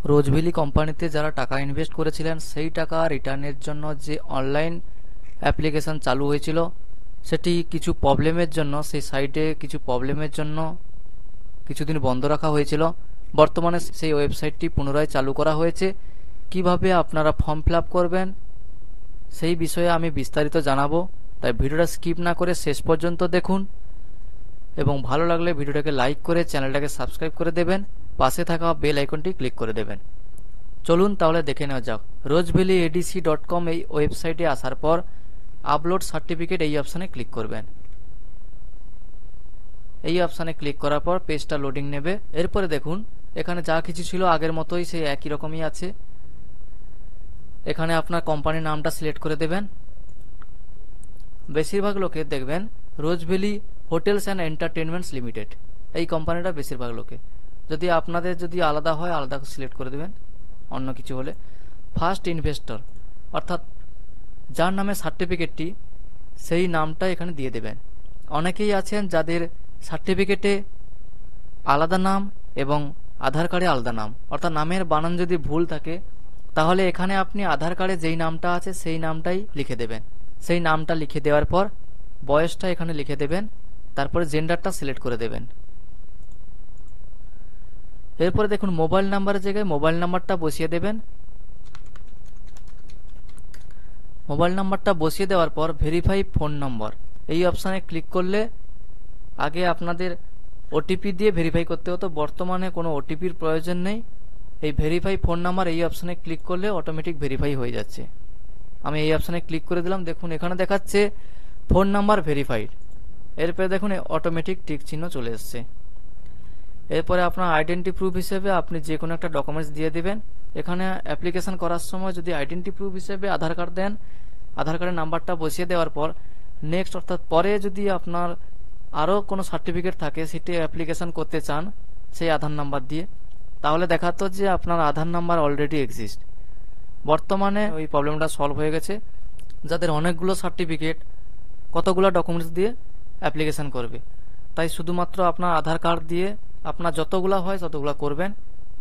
Rose Valley কোম্পানিতে যারা টাকা ইনভেস্ট করেছিলেন সেই টাকা রিটার্নের জন্য যে অনলাইন অ্যাপ্লিকেশন চালু হয়েছিল সেটি কিছু প্রবলেমের জন্য সেই সাইটে কিছু প্রবলেমের জন্য কিছুদিন বন্ধ রাখা হয়েছিল। বর্তমানে সেই ওয়েবসাইটটি পুনরায় চালু করা হয়েছে। কিভাবে আপনারা ফর্ম ফিল আপ করবেন সেই বিষয়ে আমি বিস্তারিত জানাবো, তাই ভিডিওটা স্কিপ না করে শেষ পর্যন্ত দেখুন এবং ভালো লাগলে ভিডিওটাকে লাইক করে চ্যানেলটাকে সাবস্ক্রাইব করে দেবেন, পাশে থাকা বেল আইকনটি ক্লিক করে দেবেন। চলুন তাহলে দেখে নেওয়া যাক। rosevalleyadc.com এই ওয়েবসাইটে আসার পর আপলোড সার্টিফিকেট এই অপশানে ক্লিক করবেন। এই অপশানে ক্লিক করার পর পেজটা লোডিং নেবে। এরপরে দেখুন এখানে যা কিছু ছিল আগের মতোই সেই একই রকমই আছে। এখানে আপনার কোম্পানির নামটা সিলেক্ট করে দেবেন। বেশিরভাগ লোকে দেখবেন Rose Valley hotels and entertainments limited, এই কোম্পানিটা বেশিরভাগ লোকে। যদি আপনাদের যদি আলাদা হয় আলাদা সিলেক্ট করে দেবেন অন্য কিছু হলে। ফার্স্ট ইনভেস্টর অর্থাৎ যার নামে সার্টিফিকেটটি সেই নামটা এখানে দিয়ে দেবেন। অনেকেই আছেন যাদের সার্টিফিকেটে আলাদা নাম এবং আধার কার্ডে আলাদা নাম, অর্থাৎ নামের বানান যদি ভুল থাকে তাহলে এখানে আপনি আধার কার্ডে যেই নামটা আছে সেই নামটাই লিখে দেবেন। সেই নামটা লিখে দেওয়ার পর বয়সটা এখানে লিখে দেবেন, তারপরে জেন্ডারটা সিলেক্ট করে দেবেন। এরপরে দেখুন মোবাইল নাম্বারের জায়গায় মোবাইল নাম্বারটা বসিয়ে দেবেন। মোবাইল নাম্বারটা বসিয়ে দেওয়ার পর ভেরিফাই ফোন নম্বর এই অপশানে ক্লিক করলে আগে আপনাদের ওটিপি দিয়ে ভেরিফাই করতে হতো, বর্তমানে কোনো ওটিপির প্রয়োজন নেই। এই ভেরিফাই ফোন নাম্বার এই অপশানে ক্লিক করলে অটোমেটিক ভেরিফাই হয়ে যাচ্ছে। আমি এই অপশানে ক্লিক করে দিলাম। দেখুন এখানে দেখাচ্ছে ফোন নাম্বার ভেরিফাইড। এরপরে দেখুন অটোমেটিক টিক চিহ্ন চলে এসছে। এরপরে আপনার আইডেন্টি প্রুফ হিসেবে আপনি যে কোনো একটা ডকুমেন্টস দিয়ে দেবেন। এখানে অ্যাপ্লিকেশন করার সময় যদি আইডেন্টি প্রুফ হিসেবে আধার কার্ড দেন, আধার কার্ডের নাম্বারটা বসিয়ে দেওয়ার পর নেক্সট অর্থাৎ পরে যদি আপনার আরও কোনো সার্টিফিকেট থাকে সেটি অ্যাপ্লিকেশন করতে চান সেই আধার নাম্বার দিয়ে, তাহলে দেখাতো যে আপনার আধার নাম্বার অলরেডি এক্সিস্ট। বর্তমানে ওই প্রবলেমটা সলভ হয়ে গেছে। যাদের অনেকগুলো সার্টিফিকেট কতগুলো ডকুমেন্টস দিয়ে অ্যাপ্লিকেশন করবে, তাই শুধুমাত্র আপনার আধার কার্ড দিয়ে আপনার যতগুলো হয় ততগুলো করবেন।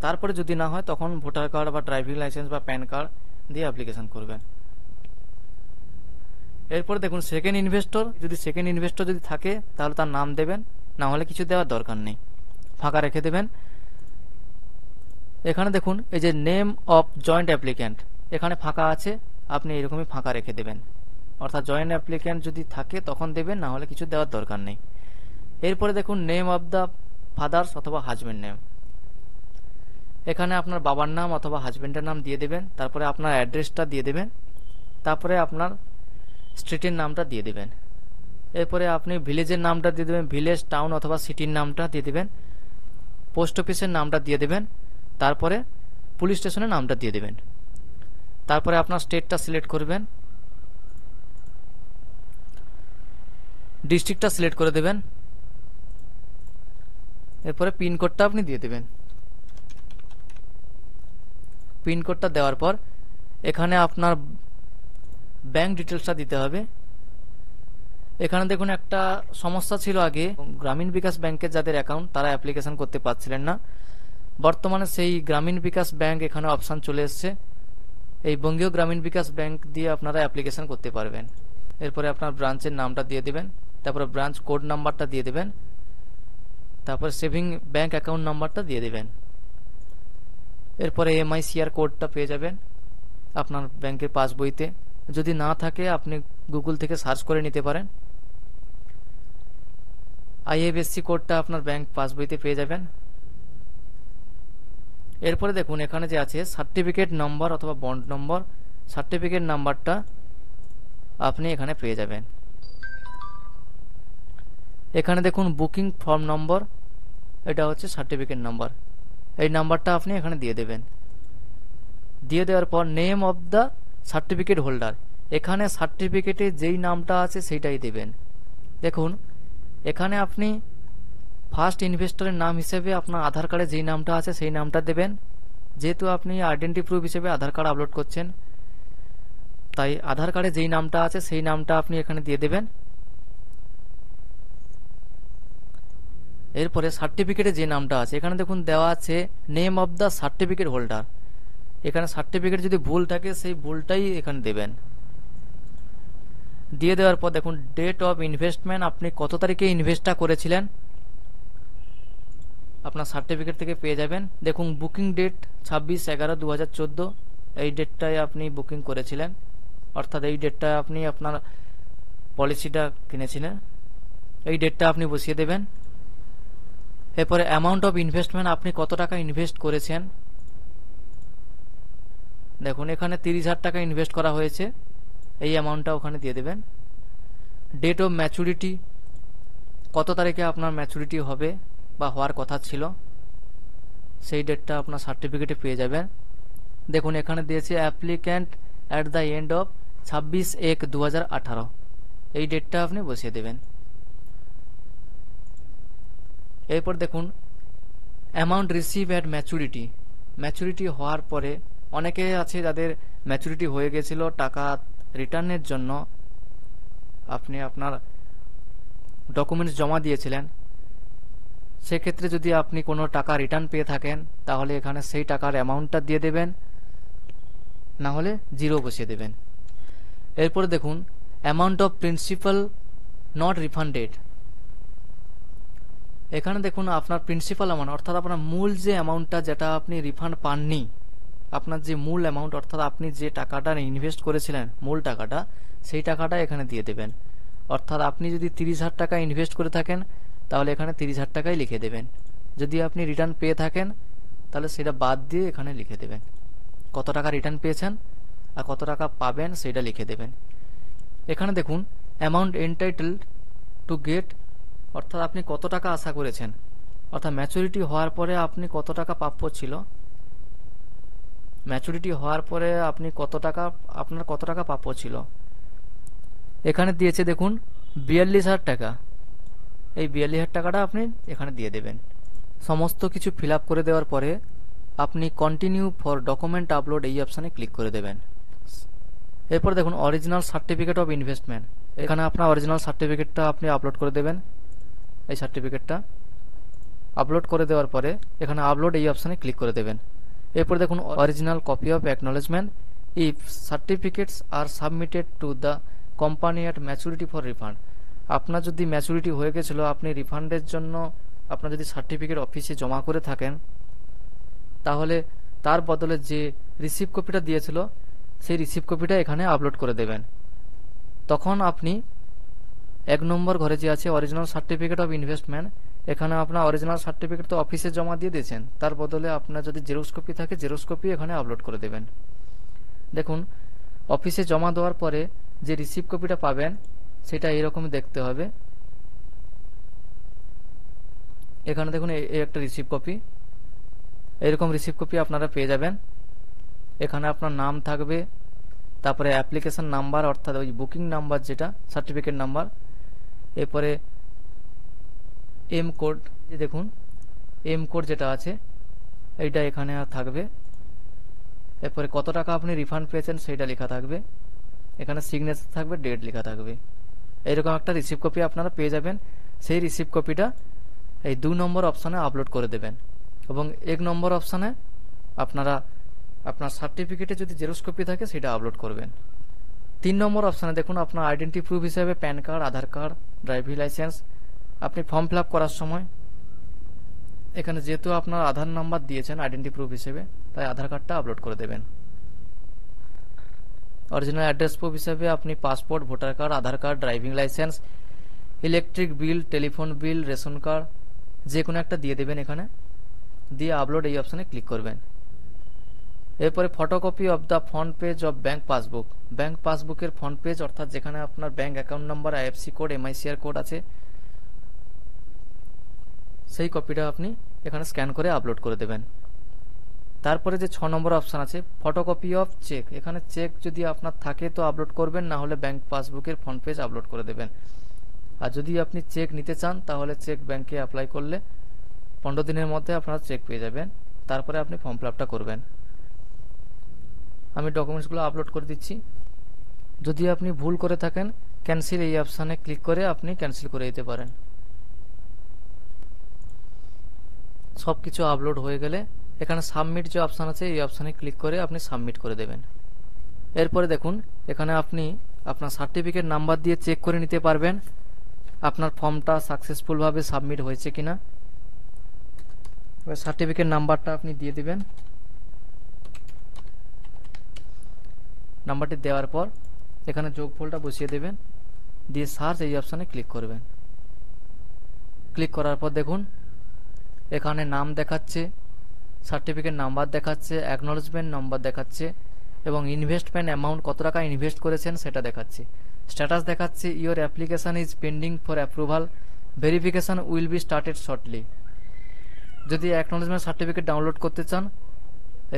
তারপরে যদি না হয় তখন ভোটার কার্ড বা ড্রাইভিং লাইসেন্স বা প্যান কার্ড দিয়ে অ্যাপ্লিকেশন করবেন। এরপর দেখুন সেকেন্ড ইনভেস্টর, যদি সেকেন্ড ইনভেস্টর যদি থাকে তাহলে তার নাম দেবেন, না হলে কিছু দেওয়ার দরকার নেই, ফাঁকা রেখে দেবেন। এখানে দেখুন এই যে নেম অফ জয়েন্ট অ্যাপ্লিক্যান্ট এখানে ফাঁকা আছে, আপনি এরকমই ফাঁকা রেখে দেবেন। অর্থাৎ জয়েন্ট অ্যাপ্লিক্যান্ট যদি থাকে তখন দেবেন, না হলে কিছু দেওয়ার দরকার নেই। এরপরে দেখুন নেম অফ দ্য ফাদার্স অথবা হাজবেন্ড নেম, এখানে আপনার বাবার নাম অথবা হাজবেন্ডের নাম দিয়ে দেবেন। তারপরে আপনার অ্যাড্রেসটা দিয়ে দেবেন, তারপরে আপনার স্ট্রিটের নামটা দিয়ে দেবেন। এরপরে আপনি ভিলেজের নামটা দিয়ে দেবেন, ভিলেজ টাউন অথবা সিটির নামটা দিয়ে দেবেন। পোস্ট অফিসের নামটা দিয়ে দেবেন, তারপরে পুলিশ স্টেশনের নামটা দিয়ে দেবেন। তারপরে আপনার স্টেটটা সিলেক্ট করবেন, ডিস্ট্রিক্টটা সিলেক্ট করে দেবেন। এরপরে পিনকোডটা আপনি দিয়ে দেবেন। পিনকোডটা দেওয়ার পর এখানে আপনার ব্যাংক ডিটেলসটা দিতে হবে। এখানে দেখুন একটা সমস্যা ছিল আগে, গ্রামীণ বিকাশ ব্যাংকের যাদের অ্যাকাউন্ট তারা অ্যাপ্লিকেশন করতে পারছিলেন না। বর্তমানে সেই গ্রামীণ বিকাশ ব্যাংক এখানে অপশান চলে এসছে। এই বঙ্গীয় গ্রামীণ বিকাশ ব্যাংক দিয়ে আপনারা অ্যাপ্লিকেশন করতে পারবেন। এরপরে আপনার ব্রাঞ্চের নামটা দিয়ে দেবেন, তারপরে ব্রাঞ্চ কোড নাম্বারটা দিয়ে দেবেন, তারপরে সেভিং ব্যাংক অ্যাকাউন্ট নাম্বারটা দিয়ে দেবেন। এরপরে এমআইসিআর কোডটা পেয়ে যাবেন আপনার ব্যাংকের পাসবইতে। যদি না থাকে আপনি গুগল থেকে সার্চ করে নিতে পারেন। আইএফএসসি কোডটা আপনার ব্যাংক পাসবইতে পেয়ে যাবেন। এরপরে দেখুন এখানে যে আছে সার্টিফিকেট নম্বর অথবা বন্ড নম্বর, সার্টিফিকেট নাম্বারটা আপনি এখানে পেয়ে যাবেন। এখানে দেখুন বুকিং ফর্ম নম্বর, এটা হচ্ছে সার্টিফিকেট নাম্বার, এই নাম্বারটা আপনি এখানে দিয়ে দেবেন। দিয়ে দেওয়ার পর name of the certificate holder, এখানে সার্টিফিকেটে যেই নামটা আছে সেইটাই দেবেন। দেখুন এখানে আপনি ফার্স্ট ইনভেস্টরের নাম হিসেবে আপনার আধার কার্ডে যেই নামটা আছে সেই নামটা দেবেন। যেহেতু আপনি আইডেন্টি প্রুফ হিসেবে আধার কার্ড আপলোড করছেন, তাই আধার কার্ডে যেই নামটা আছে সেই নামটা আপনি এখানে দিয়ে দেবেন। এরপরে সার্টিফিকেটে যে নামটা আছে এখানে দেখুন দেওয়া আছে name of the certificate holder. এখানে সার্টিফিকেট যদি ভুল থাকে সেই ভুলটাই এখানে দেবেন। দিয়ে দেওয়ার পর দেখুন ডেট অফ ইনভেস্টমেন্ট, আপনি কত তারিখে ইনভেস্টটা করেছিলেন আপনার সার্টিফিকেট থেকে পেয়ে যাবেন। দেখুন বুকিং ডেট 26/11/2014, এই ডেটটায় আপনি বুকিং করেছিলেন, অর্থাৎ এই ডেটটায় আপনি আপনার পলিসিটা কিনেছিলেন, এই ডেটটা আপনি বসিয়ে দেবেন। এরপরে অ্যামাউন্ট অফ ইনভেস্টমেন্ট, আপনি কত টাকা ইনভেস্ট করেছেন। দেখুন এখানে 30,000 টাকা ইনভেস্ট করা হয়েছে, এই অ্যামাউন্টটা ওখানে দিয়ে দেবেন। ডেট অফ ম্যাচুরিটি, কত তারিখে আপনার ম্যাচুরিটি হবে বা হওয়ার কথা ছিল, সেই ডেটটা আপনার সার্টিফিকেটে পেয়ে যাবেন। দেখুন এখানে দিয়েছে applicant at the end of 26/1/2018, এই ডেটটা আপনি বসিয়ে দেবেন। এরপর দেখুন amount receive at maturity, maturity হওয়ার পরে অনেকে আছে যাদের ম্যাচুরিটি হয়ে গেছিল, টাকা রিটার্নের জন্য আপনি আপনার ডকুমেন্টস জমা দিয়েছিলেন, সেক্ষেত্রে যদি আপনি কোনো টাকা রিটার্ন পেয়ে থাকেন তাহলে এখানে সেই টাকার অ্যামাউন্টটা দিয়ে দেবেন, না হলে জিরো বসিয়ে দেবেন। এরপরে দেখুন amount of principal not refunded, এখানে দেখুন আপনার প্রিন্সিপাল অ্যামাউন্ট অর্থাৎ আপনার মূল যে অ্যামাউন্টটা যেটা আপনি রিফান্ড পাননি, আপনার যে মূল অ্যামাউন্ট অর্থাৎ আপনি যে টাকাটা ইনভেস্ট করেছিলেন মূল টাকাটা, সেই টাকাটা এখানে দিয়ে দেবেন। অর্থাৎ আপনি যদি 30,000 টাকা ইনভেস্ট করে থাকেন তাহলে এখানে 30,000 টাকাই লিখে দেবেন। যদি আপনি রিটার্ন পেয়ে থাকেন তাহলে সেটা বাদ দিয়ে এখানে লিখে দেবেন, কত টাকা রিটার্ন পেয়েছেন আর কত টাকা পাবেন সেটা লিখে দেবেন। এখানে দেখুন অ্যামাউন্ট এন্টাইটেলড টু গেট, অর্থাৎ আপনি কত টাকা আশা করেছেন, অর্থাৎ ম্যাচুরিটি হওয়ার পরে আপনি কত টাকা প্রাপ্য ছিল, ম্যাচুরিটি হওয়ার পরে আপনি কত টাকা, আপনার কত টাকা প্রাপ্য ছিল। এখানে দিয়েছে দেখুন 42,000 টাকা, এই 42,000 টাকাটা আপনি এখানে দিয়ে দেবেন। সমস্ত কিছু ফিল আপ করে দেওয়ার পরে আপনি কন্টিনিউ ফর ডকুমেন্ট আপলোড এই অপশানে ক্লিক করে দেবেন। এরপর দেখুন অরিজিনাল সার্টিফিকেট অফ ইনভেস্টমেন্ট, এখানে আপনার অরিজিনাল সার্টিফিকেটটা আপনি আপলোড করে দেবেন। এই সার্টিফিকেটটা আপলোড করে দেওয়ার পরে এখানে আপলোড এই অপশানে ক্লিক করে দেবেন। এরপর দেখুন original copy of acknowledgement if certificates R submitted to the company at maturity for refund, আপনার যদি ম্যাচুরিটি হয়ে গেছিলো, আপনি রিফান্ডের জন্য আপনার যদি সার্টিফিকেট অফিসে জমা করে থাকেন তাহলে তার বদলে যে রিসিভ কপিটা দিয়েছিল সেই রিসিভ কপিটা এখানে আপলোড করে দেবেন। তখন আপনি 1 নম্বর ঘরে যে আছে অরিজিনাল সার্টিফিকেট অফ ইনভেস্টমেন্ট, এখানে আপনার অরিজিনাল সার্টিফিকেট তো অফিসে জমা দিয়ে দিয়েছেন, তার বদলে আপনার যদি জেরক্স কপি থাকে জেরক্স কপি এখানে আপলোড করে দেবেন। দেখুন অফিসে জমা দেওয়ার পরে যে রিসিভ কপিটা পাবেন সেটা এরকমই দেখতে হবে। এখানে দেখুন এই একটা রিসিভ কপি, এরকম রিসিভ কপি আপনারা পেয়ে যাবেন। এখানে আপনার নাম থাকবে, তারপরে অ্যাপ্লিকেশন নাম্বার অর্থাৎ ওই বুকিং নাম্বার যেটা সার্টিফিকেট নাম্বার, এরপরে এম কোড, যে দেখুন এম কোড যেটা আছে এইটা এখানে থাকবে। এরপরে কত টাকা আপনি রিফান্ড পেয়েছেন সেইটা লেখা থাকবে, এখানে সিগনেচার থাকবে, ডেট লেখা থাকবে। এইরকম একটা রিসিভ কপি আপনারা পেয়ে যাবেন। সেই রিসিভ কপিটা এই 2 নম্বর অপশানে আপলোড করে দেবেন এবং 1 নম্বর অপশানে আপনারা আপনার সার্টিফিকেটে যদি জেরক্স কপি থাকে সেটা আপলোড করবেন। 3 নম্বর অপশানে দেখুন আপনার আইডেন্টি প্রুফ হিসেবে pan card, Aadhaar card, driving licence, আপনি ফর্ম ফিল আপ করার সময় এখানে যেহেতু আপনার আধার নাম্বার দিয়েছেন আইডেন্টি প্রুফ হিসেবে, তাই আধার কার্ডটা আপলোড করে দেবেন। অরিজিনাল অ্যাড্রেস প্রুফ হিসেবে আপনি passport, voter card, Aadhaar card, driving licence, electric bill, telephone bill, ration card যে কোনো একটা দিয়ে দেবেন এখানে, দিয়ে আপলোড এই অপশানে ক্লিক করবেন। এরপরে photocopy of the front page of bank passbook, bank পাসবুকের ফ্রন্ট পেজ অর্থাৎ যেখানে আপনার bank account number, IFC code, MICR code আছে, সেই কপিটা আপনি এখানে স্ক্যান করে আপলোড করে দেবেন। তারপরে যে 6 নম্বর অপশান আছে ফটোকপি অফ চেক, এখানে চেক যদি আপনার থাকে তো আপলোড করবেন, না হলে ব্যাংক পাসবুকের ফ্রন্ট পেজ আপলোড করে দেবেন। আর যদি আপনি চেক নিতে চান তাহলে চেক ব্যাংকে অ্যাপ্লাই করলে 15 দিনের মধ্যে আপনারা চেক পেয়ে যাবেন, তারপরে আপনি ফর্ম ফিল আপটা করবেন। আমি ডকুমেন্টসগুলো আপলোড করে দিচ্ছি। যদি আপনি ভুল করে থাকেন ক্যান্সেল এই অপশানে ক্লিক করে আপনি ক্যান্সেল করে দিতে পারেন। সব কিছু আপলোড হয়ে গেলে এখানে সাবমিট যে অপশান আছে এই অপশানে ক্লিক করে আপনি সাবমিট করে দেবেন। এরপরে দেখুন এখানে আপনি আপনার সার্টিফিকেট নাম্বার দিয়ে চেক করে নিতে পারবেন আপনার ফর্মটা সাকসেসফুলভাবে সাবমিট হয়েছে কিনা। এবার সার্টিফিকেট নাম্বারটা আপনি দিয়ে দিবেন। নাম্বারটি দেওয়ার পর এখানে যোগফলটা বসিয়ে দেবেন, দিয়ে সার্চ এই অপশানে ক্লিক করবেন। ক্লিক করার পর দেখুন এখানে নাম দেখাচ্ছে, সার্টিফিকেট নাম্বার দেখাচ্ছে, অ্যাকনলেজমেন্ট নাম্বার দেখাচ্ছে এবং ইনভেস্টমেন্ট অ্যামাউন্ট কত টাকা ইনভেস্ট করেছেন সেটা দেখাচ্ছে। স্ট্যাটাস দেখাচ্ছে your application is pending for approval, verification will be started shortly. যদি অ্যাকনলেজমেন্ট সার্টিফিকেট ডাউনলোড করতে চান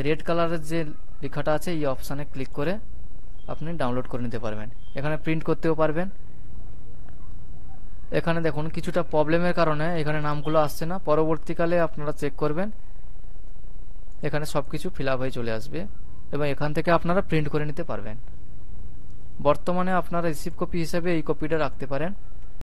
রেড কালারের যে লেখাটা আছে এই অপশানে ক্লিক করে আপনি ডাউনলোড করে নিতে পারবেন। এখানে প্রিন্ট করতেও পারবেন। এখানে দেখুন কিছুটা প্রবলেমের কারণে এখানে নামগুলো আসছে না, পরবর্তীকালে আপনারা চেক করবেন এখানে সবকিছু ফিল আপ হয়ে চলে আসবে এবং এখান থেকে আপনারা প্রিন্ট করে নিতে পারবেন। বর্তমানে আপনারা রিসিভ কপি হিসেবে এই কপিটা রাখতে পারেন।